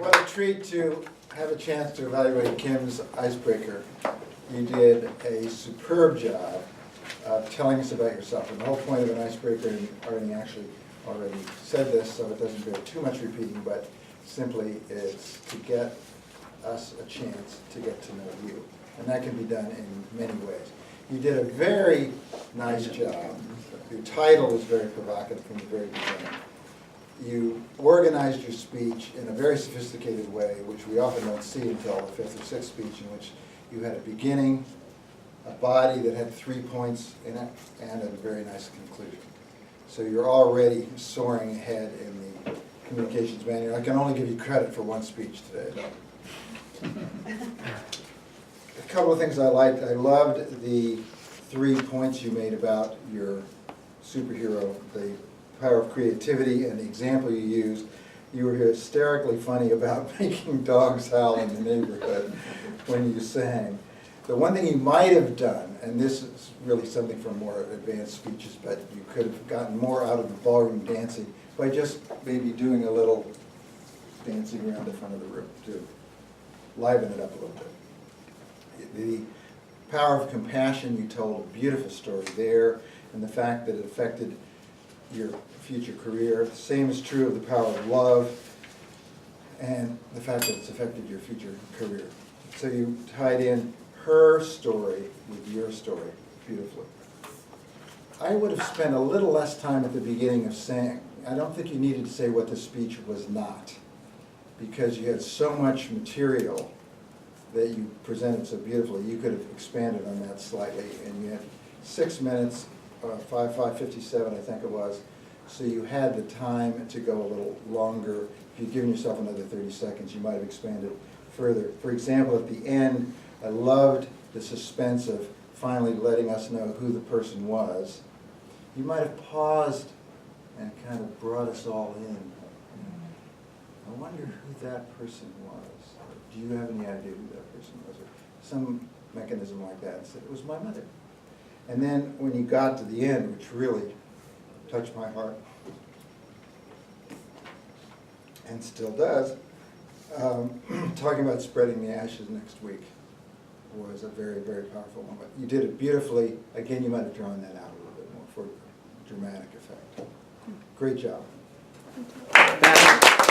What a treat to have a chance to evaluate Kim's icebreaker. You did a superb job of telling us about yourself. And the whole point of an icebreaker, and Arnie actually already said this, so it doesn't bear too much repeating, but simply it's to get us a chance to get to know you. And that can be done in many ways. You did a very nice job. Your title was very provocative from the very beginning. You organized your speech in a very sophisticated way, which we often don't see until the fifth or sixth speech, in which you had a beginning, a body that had 3 points in it, and a very nice conclusion. So you're already soaring ahead in the communications manual. I can only give you credit for one speech today, though. A couple of things I liked. I loved the 3 points you made about your superhero, the power of creativity, and the example you used. You were hysterically funny about making dogs howl in the neighborhood when you sang. The one thing you might have done, and this is really something for more advanced speeches, but you could have gotten more out of the ballroom dancing by just maybe doing a little dancing around the front of the room to liven it up a little bit. The power of compassion, you told a beautiful story there, and the fact that it affected your future career. The same is true of the power of love and the fact that it's affected your future career. So you tied in her story with your story beautifully. I would have spent a little less time at the beginning of saying, I don't think you needed to say what the speech was not, because you had so much material that you presented so beautifully. You could have expanded on that slightly, and you had 6 minutes, 5:57 I think it was, so you had the time to go a little longer. If you'd given yourself another 30 seconds, you might have expanded further. For example, at the end, I loved the suspense of finally letting us know who the person was. You might have paused and kind of brought us all in. I wonder who that person was. Do you have any idea who that person was? Or some mechanism like that. And said, it was my mother. And then when you got to the end, which really touched my heart, and still does, talking about spreading the ashes next week was a very, very powerful moment. You did it beautifully. Again, you might have drawn that out a little bit more for dramatic effect. Great job. Thank you.